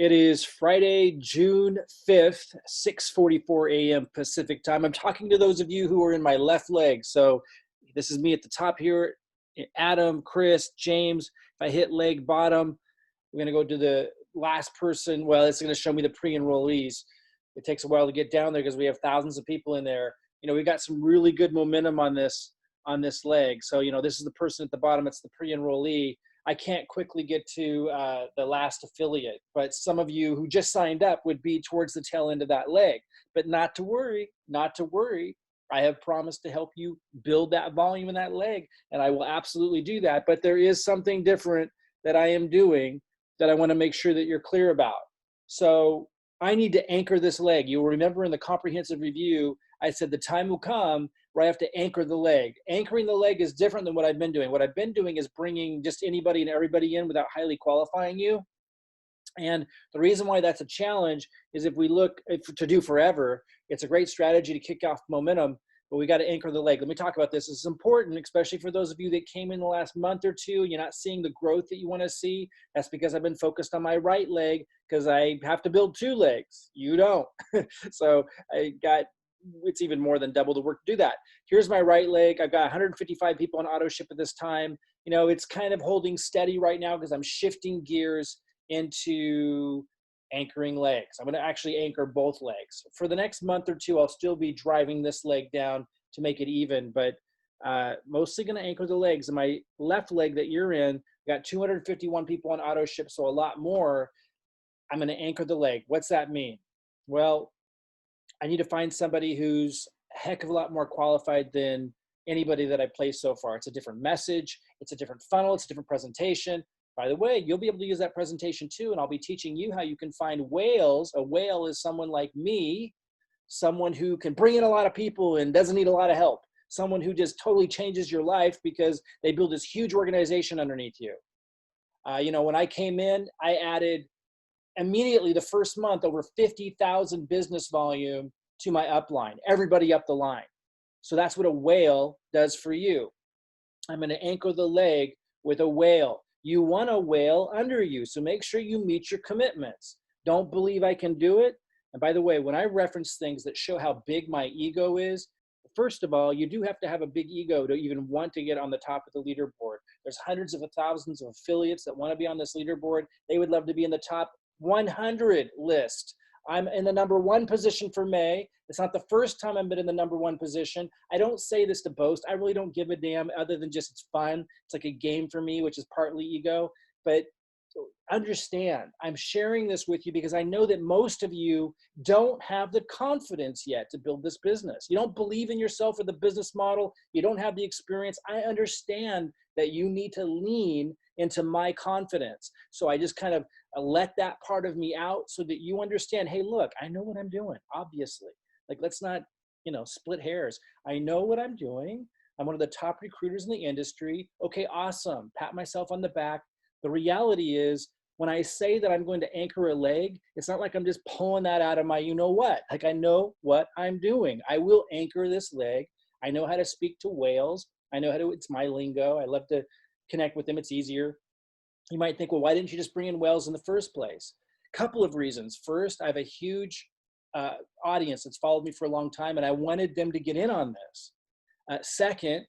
It is Friday, June 5th, 6:44 a.m. Pacific time. I'm talking to those of you who are in my left leg. So this is me at the top here. Adam, Chris, James. If I hit leg bottom, we're going to go to the last person. Well, it's going to show me the pre-enrollees. It takes a while to get down there because we have thousands of people in there. We got some really good momentum on this leg. So, this is the person at the bottom. It's the pre-enrollee. I can't quickly get to the last affiliate, but some of you who just signed up would be towards the tail end of that leg. But not to worry, not to worry. I have promised to help you build that volume in that leg, and I will absolutely do that. But there is something different that I am doing that I want to make sure that you're clear about. So I need to anchor this leg. You'll remember in the comprehensive review, I said the time will come where I have to anchor the leg. Anchoring the leg is different than what I've been doing. What I've been doing is bringing just anybody and everybody in without highly qualifying you. And the reason why that's a challenge is if we look to do forever, it's a great strategy to kick off momentum, but we got to anchor the leg. Let me talk about this. This is important, especially for those of you that came in the last month or two and you're not seeing the growth that you want to see. That's because I've been focused on my right leg because I have to build two legs. You don't. So it's even more than double the work to do that. Here's my right leg. I've got 155 people on auto ship at this time. It's kind of holding steady right now because I'm shifting gears into anchoring legs. I'm going to actually anchor both legs. For the next month or two, I'll still be driving this leg down to make it even, but mostly going to anchor the legs. And my left leg that you're in, got 251 people on auto ship, so a lot more. I'm going to anchor the leg. What's that mean? Well, I need to find somebody who's a heck of a lot more qualified than anybody that I placed so far. It's a different message. It's a different funnel. It's a different presentation. By the way, you'll be able to use that presentation too, and I'll be teaching you how you can find whales. A whale is someone like me, someone who can bring in a lot of people and doesn't need a lot of help, someone who just totally changes your life because they build this huge organization underneath you. When I came in, I added immediately the first month over 50,000 business volume to my upline, everybody up the line. So that's what a whale does for you. I'm going to anchor the leg with a whale. You want a whale under you, so make sure you meet your commitments. Don't believe I can do it. And by the way, when I reference things that show how big my ego is, first of all, you do have to have a big ego to even want to get on the top of the leaderboard. There's hundreds of thousands of affiliates that want to be on this leaderboard. They would love to be in the top 100 list. I'm in the number one position for May. It's not the first time I've been in the number one position. I don't say this to boast. I really don't give a damn other than just it's fun. It's like a game for me, which is partly ego. But understand, I'm sharing this with you because I know that most of you don't have the confidence yet to build this business. You don't believe in yourself or the business model. You don't have the experience. I understand that you need to lean into my confidence. So I just kind of let that part of me out so that you understand, hey, look, I know what I'm doing, obviously. Like, let's not, split hairs. I know what I'm doing. I'm one of the top recruiters in the industry. Okay, awesome. Pat myself on the back. The reality is, when I say that I'm going to anchor a leg, it's not like I'm just pulling that out of my you-know-what. Like, I know what I'm doing. I will anchor this leg. I know how to speak to whales. I know how to, it's my lingo. I love to connect with them. It's easier. You might think, well, why didn't you just bring in whales in the first place? Couple of reasons. First, I have a huge audience that's followed me for a long time, and I wanted them to get in on this. Second,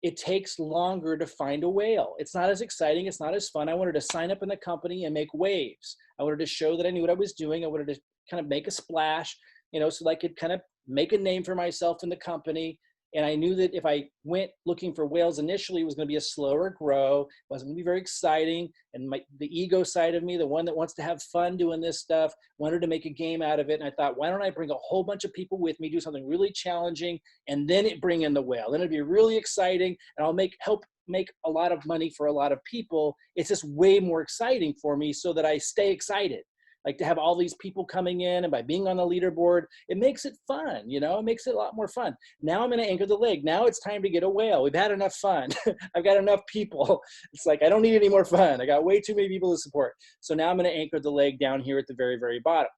it takes longer to find a whale. It's not as exciting. It's not as fun. I wanted to sign up in the company and make waves. I wanted to show that I knew what I was doing. I wanted to kind of make a splash, so that I could kind of make a name for myself in the company. And I knew that if I went looking for whales initially, it was going to be a slower grow. It wasn't going to be very exciting. And the ego side of me, the one that wants to have fun doing this stuff, wanted to make a game out of it. And I thought, why don't I bring a whole bunch of people with me, do something really challenging, and then bring in the whale. Then it'd be really exciting, and I'll help make a lot of money for a lot of people. It's just way more exciting for me so that I stay excited. Like to have all these people coming in, and by being on the leaderboard, it makes it fun, it makes it a lot more fun. Now I'm going to anchor the leg. Now it's time to get a whale. We've had enough fun. I've got enough people. It's like, I don't need any more fun. I got way too many people to support. So now I'm going to anchor the leg down here at the very, very bottom.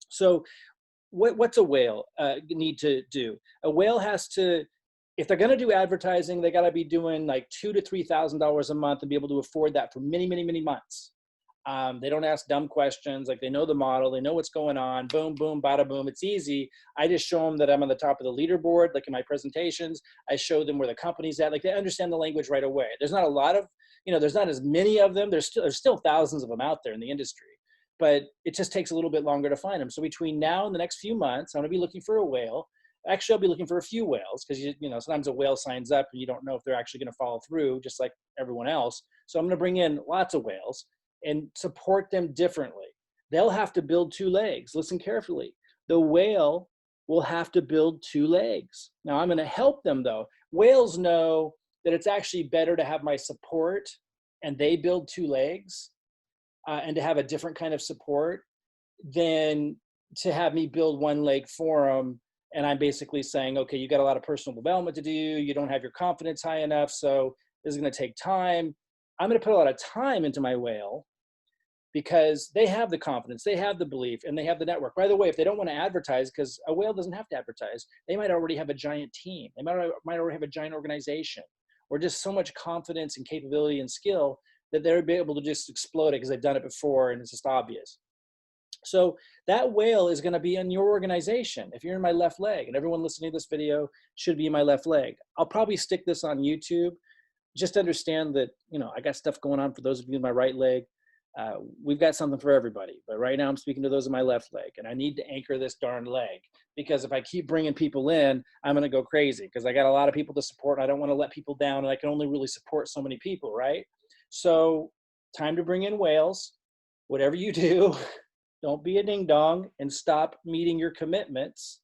So what's a whale need to do? A whale has to, if they're going to do advertising, they got to be doing like $2,000 to $3,000 a month and be able to afford that for many, many, many months. They don't ask dumb questions. Like, they know the model, they know what's going on. Boom, boom, bada boom. It's easy. I just show them that I'm on the top of the leaderboard, like in my presentations. I show them where the company's at. Like, they understand the language right away. There's not a lot of, there's not as many of them. There's still thousands of them out there in the industry, but it just takes a little bit longer to find them. So between now and the next few months, I'm going to be looking for a whale. Actually, I'll be looking for a few whales, because sometimes a whale signs up and you don't know if they're actually going to follow through, just like everyone else. So I'm going to bring in lots of whales and support them differently. They'll have to build 2 legs. Listen carefully. The whale will have to build 2 legs. Now, I'm going to help them, though. Whales know that it's actually better to have my support and they build 2 legs, and to have a different kind of support than to have me build 1 leg for them. And I'm basically saying, okay, you got a lot of personal development to do. You don't have your confidence high enough. So this is going to take time. I'm going to put a lot of time into my whale, because they have the confidence, they have the belief, and they have the network. By the way, if they don't want to advertise, because a whale doesn't have to advertise, they might already have a giant team. They might already have a giant organization, or just so much confidence and capability and skill that they'll be able to just explode it because they've done it before and it's just obvious. So that whale is going to be in your organization. If you're in my left leg, and everyone listening to this video should be in my left leg. I'll probably stick this on YouTube. Just understand that, I got stuff going on for those of you in my right leg. We've got something for everybody, but right now I'm speaking to those in my left leg, and I need to anchor this darn leg, because if I keep bringing people in, I'm going to go crazy, because I got a lot of people to support and I don't want to let people down, and I can only really support so many people, right? So time to bring in whales. Whatever you do, don't be a ding dong and stop meeting your commitments.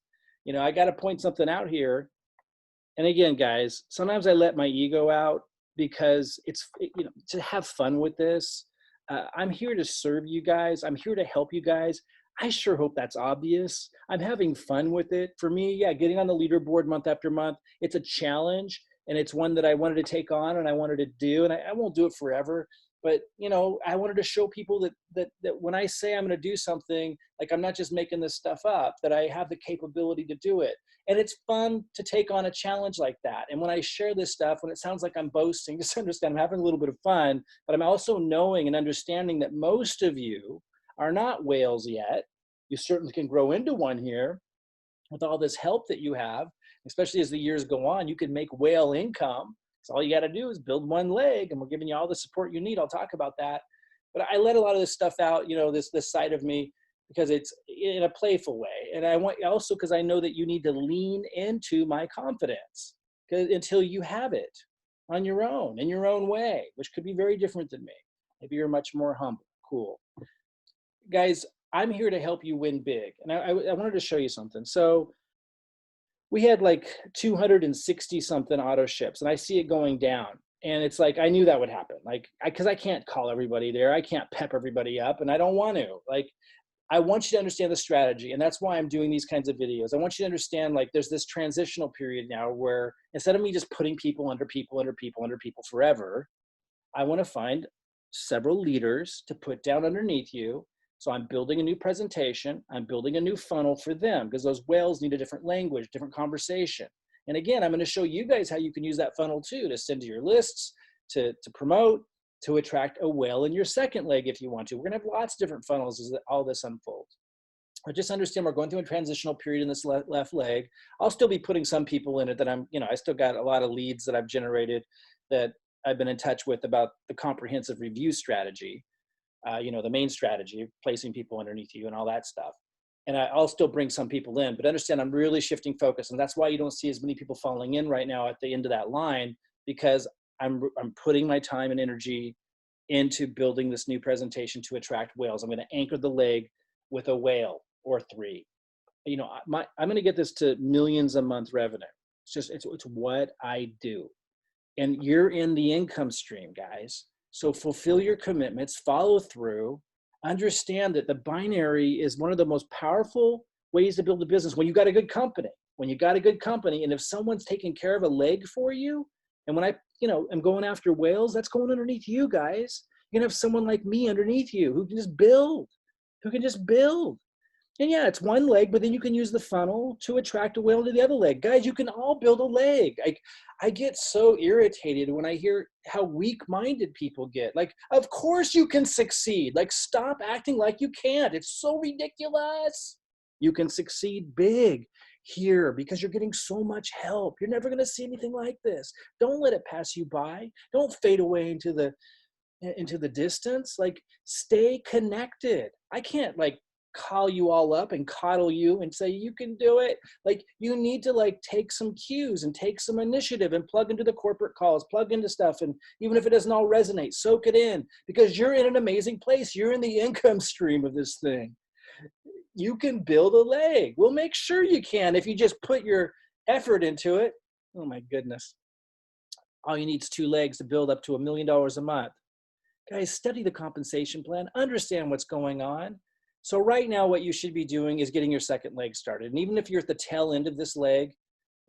I got to point something out here. And again, guys, sometimes I let my ego out, because it's, to have fun with this. I'm here to serve you guys. I'm here to help you guys. I sure hope that's obvious. I'm having fun with it. For me, yeah, getting on the leaderboard month after month, it's a challenge, and it's one that I wanted to take on and I wanted to do, and I won't do it forever. But, I wanted to show people that when I say I'm going to do something, like, I'm not just making this stuff up, that I have the capability to do it. And it's fun to take on a challenge like that. And when I share this stuff, when it sounds like I'm boasting, just understand I'm having a little bit of fun, but I'm also knowing and understanding that most of you are not whales yet. You certainly can grow into one here with all this help that you have, especially as the years go on. You can make whale income. So all you got to do is build 1 leg, and we're giving you all the support you need. I'll talk about that. But I let a lot of this stuff out, this side of me, because it's in a playful way. And I want also, because I know that you need to lean into my confidence until you have it on your own, in your own way, which could be very different than me. Maybe you're much more humble. Cool. Guys, I'm here to help you win big. And I wanted to show you something. So we had like 260 something auto ships, and I see it going down. And it's like, I knew that would happen. Like, because I can't call everybody there. I can't pep everybody up, and I don't want to. Like, I want you to understand the strategy, and that's why I'm doing these kinds of videos. I want you to understand, like, there's this transitional period now where instead of me just putting people under people forever, I want to find several leaders to put down underneath you. So I'm building a new presentation. I'm building a new funnel for them, because those whales need a different language, different conversation. And again, I'm going to show you guys how you can use that funnel too, to send to your lists, to promote, to attract a whale in your second leg if you want to. We're going to have lots of different funnels as all this unfolds. But just understand, we're going through a transitional period in this left leg. I'll still be putting some people in it that I still got a lot of leads that I've generated, that I've been in touch with about the comprehensive review strategy. The main strategy of placing people underneath you and all that stuff. And I'll still bring some people in, but understand I'm really shifting focus. And that's why you don't see as many people falling in right now at the end of that line, because I'm putting my time and energy into building this new presentation to attract whales. I'm going to anchor the leg with a whale or 3. I'm going to get this to millions a month revenue. It's what I do. And you're in the income stream, guys. So fulfill your commitments, follow through, understand that the binary is one of the most powerful ways to build a business when you got a good company. And if someone's taking care of a leg for you, and when I am going after whales, that's going underneath you guys. You're gonna have someone like me underneath you who can just build. And yeah, it's 1 leg, but then you can use the funnel to attract a whale to the other leg. Guys, you can all build a leg. I get so irritated when I hear how weak-minded people get. Like, of course you can succeed. Like, stop acting like you can't. It's so ridiculous. You can succeed big here because you're getting so much help. You're never going to see anything like this. Don't let it pass you by. Don't fade away into the distance. Like, stay connected. I can't like call you all up and coddle you and say you can do it. Like, you need to like take some cues and take some initiative and plug into the corporate calls, plug into stuff, and even if it doesn't all resonate, soak it in, because you're in an amazing place. You're in the income stream of this thing. You can build a leg. We'll make sure you can if you just put your effort into it. Oh my goodness. All you need is 2 legs to build up to $1 million a month. Guys, study the compensation plan, understand what's going on. So right now, what you should be doing is getting your second leg started. And even if you're at the tail end of this leg,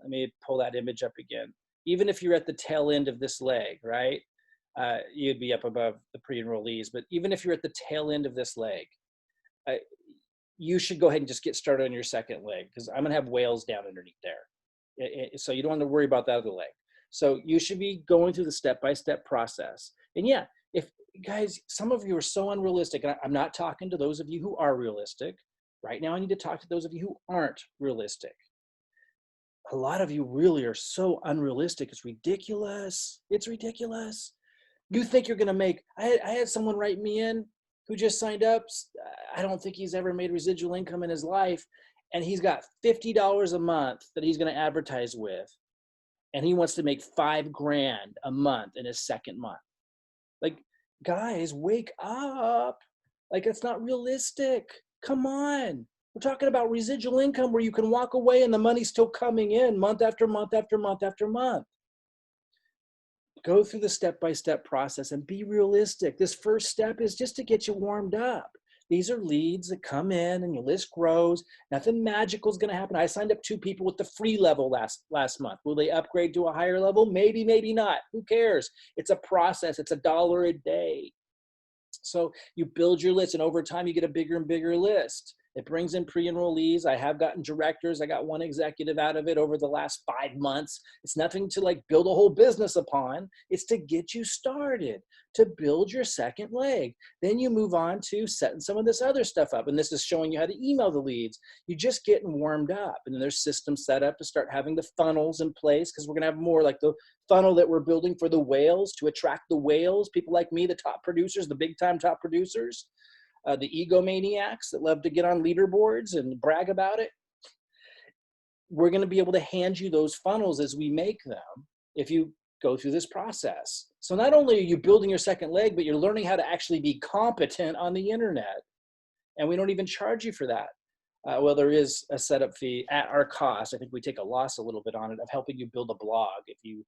let me pull that image up again. Even if you're at the tail end of this leg, right? You'd be up above the pre-enrollees, but even if you're at the tail end of this leg, you should go ahead and just get started on your second leg, because I'm gonna have whales down underneath there. So you don't have to worry about that other leg. So you should be going through the step-by-step process. And yeah, if guys, some of you are so unrealistic, and I'm not talking to those of you who are realistic. Right now, I need to talk to those of you who aren't realistic. A lot of you really are so unrealistic. It's ridiculous. It's ridiculous. You think you're gonna make, I had someone write me in who just signed up. I don't think he's ever made residual income in his life. And he's got $50 a month that he's gonna advertise with. And he wants to make $5,000 a month in his second month. Like, guys, wake up. Like, it's not realistic. Come on. We're talking about residual income where you can walk away and the money's still coming in month after month after month after month. Go through the step-by-step process and be realistic. This first step is just to get you warmed up. These are leads that come in and your list grows. Nothing magical is going to happen. I signed up 2 people with the free level last month. Will they upgrade to a higher level? Maybe, maybe not. Who cares? It's a process. It's $1 a day. So you build your list, and over time you get a bigger and bigger list. It brings in pre-enrollees. I have gotten directors. I got 1 executive out of it over the last 5 months. It's nothing to like build a whole business upon. It's to get you started, to build your second leg. Then you move on to setting some of this other stuff up. And this is showing you how to email the leads. You're just getting warmed up. And then there's systems set up to start having the funnels in place, because we're going to have more like the funnel that we're building for the whales, to attract the whales, people like me, the top producers, the big time top producers. The egomaniacs that love to get on leaderboards and brag about it. We're going to be able to hand you those funnels as we make them if you go through this process. So not only are you building your second leg, but you're learning how to actually be competent on the internet. And we don't even charge you for that. Well, there is a setup fee at our cost. I think we take a loss a little bit on it of helping you build a blog. If you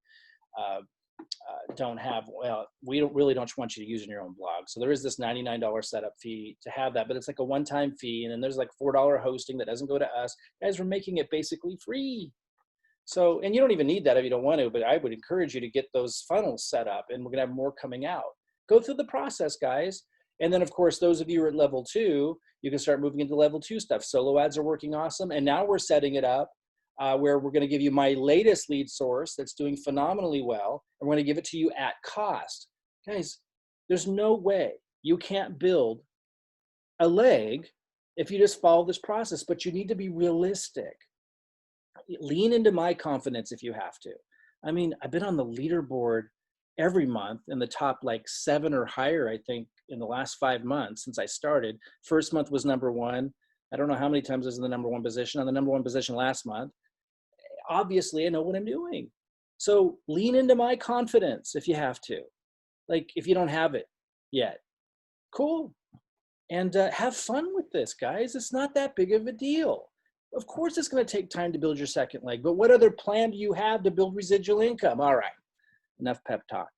don't have, well, we really don't want you to use in your own blog. So there is this $99 setup fee to have that, but it's like a one-time fee. And then there's like $4 hosting that doesn't go to us. Guys, we're making it basically free. So, and you don't even need that if you don't want to, but I would encourage you to get those funnels set up, and we're going to have more coming out. Go through the process, guys. And then of course, those of you who are at level 2, you can start moving into level 2 stuff. Solo ads are working awesome. And now we're setting it up where we're going to give you my latest lead source that's doing phenomenally well. And we're going to give it to you at cost. Guys, there's no way you can't build a leg if you just follow this process, but you need to be realistic. Lean into my confidence if you have to. I mean, I've been on the leaderboard every month in the top like 7 or higher, I think, in the last 5 months since I started. First month was #1. I don't know how many times I was in the #1 position. On the #1 position last month. Obviously, I know what I'm doing. So lean into my confidence if you have to. Like, if you don't have it yet, cool. And have fun with this, guys. It's not that big of a deal. Of course, it's going to take time to build your second leg, but what other plan do you have to build residual income? All right, enough pep talk.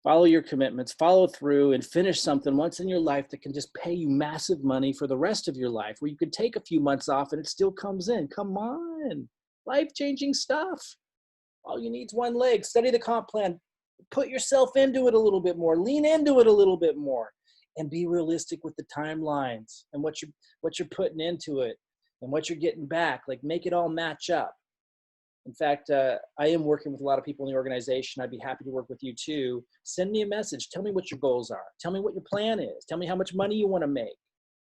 Follow your commitments, follow through, and finish something once in your life that can just pay you massive money for the rest of your life, where you could take a few months off and it still comes in. Come on, life-changing stuff. All you need is 1 leg. Study the comp plan. Put yourself into it a little bit more. Lean into it a little bit more, and be realistic with the timelines and what you're putting into it and what you're getting back. Like, make it all match up. In fact, I am working with a lot of people in the organization. I'd be happy to work with you too. Send me a message. Tell me what your goals are. Tell me what your plan is. Tell me how much money you want to make.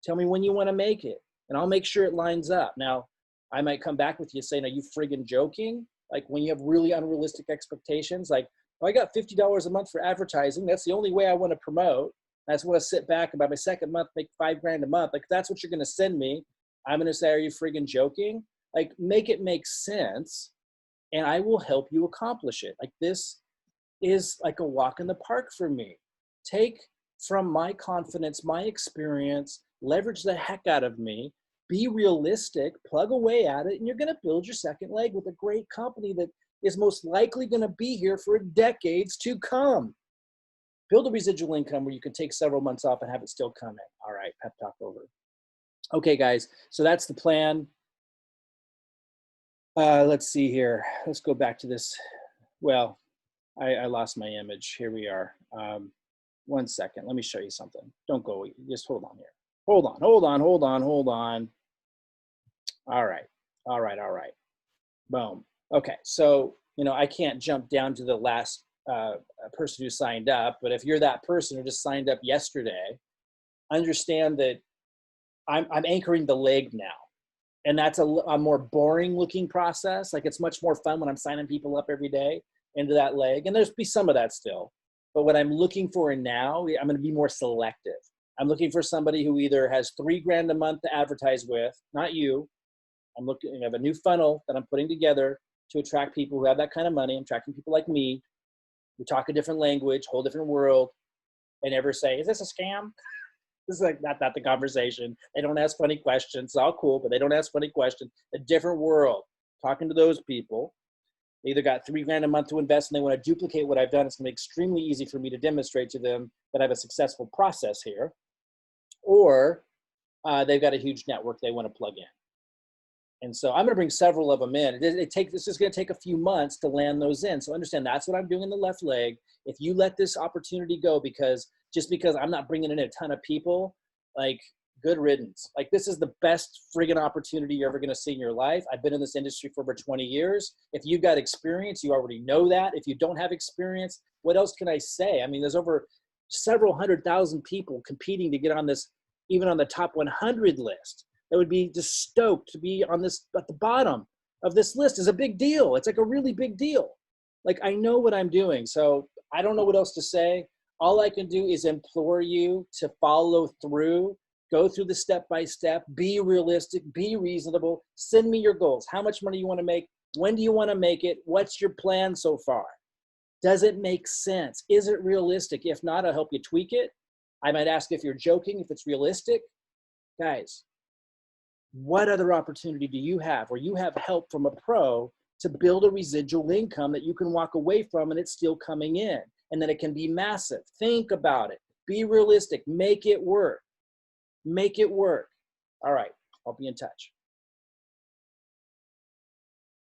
Tell me when you want to make it, and I'll make sure it lines up. Now, I might come back with you saying, are you friggin' joking? Like when you have really unrealistic expectations, like, oh, I got $50 a month for advertising. That's the only way I want to promote. I just want to sit back and by my second month, make $5,000 a month. Like, that's what you're going to send me. I'm going to say, are you friggin' joking? Like, make it make sense, and I will help you accomplish it. Like, this is like a walk in the park for me. Take from my confidence, my experience, leverage the heck out of me, be realistic, plug away at it, and you're going to build your second leg with a great company that is most likely going to be here for decades to come. Build a residual income where you can take several months off and have it still come in. All right, pep talk over. Okay, guys, so that's the plan. Let's see here. Let's go back to this. Well, I lost my image. Here we are. 1 second. Let me show you something. Don't go. Just hold on here. Hold on. All right. Boom. Okay, so, I can't jump down to the last person who signed up, but if you're that person who just signed up yesterday, understand that I'm anchoring the leg now. And that's a more boring looking process. Like, it's much more fun when I'm signing people up every day into that leg. And there's be some of that still. But what I'm looking for now, I'm going to be more selective. I'm looking for somebody who either has $3,000 a month to advertise with, not you. I have a new funnel that I'm putting together to attract people who have that kind of money. I'm attracting people like me. We talk a different language, whole different world. They never say, is this a scam? This is like not the conversation. They don't ask funny questions. It's all cool, but they don't ask funny questions. A different world. Talking to those people. They either got $3,000 a month to invest and they want to duplicate what I've done. It's going to be extremely easy for me to demonstrate to them that I have a successful process here. Or they've got a huge network they want to plug in. And so I'm going to bring several of them in. This is going to take a few months to land those in. So understand that's what I'm doing in the left leg. If you let this opportunity go just because I'm not bringing in a ton of people, like, good riddance. Like, this is the best friggin' opportunity you're ever going to see in your life. I've been in this industry for over 20 years. If you've got experience, you already know that. If you don't have experience, what else can I say? I mean, there's over several 100,000 people competing to get on this, even on the top 100 list. That would be just stoked to be on this at the bottom of this list is a big deal. It's like a really big deal. Like, I know what I'm doing. So I don't know what else to say. All I can do is implore you to follow through, go through the step-by-step, be realistic, be reasonable, send me your goals. How much money you want to make? When do you want to make it? What's your plan so far? Does it make sense? Is it realistic? If not, I'll help you tweak it. I might ask if you're joking, if it's realistic. Guys, what other opportunity do you have where you have help from a pro to build a residual income that you can walk away from and it's still coming in, and then it can be massive? Think about it. Be realistic. Make it work. Make it work. All right. I'll be in touch.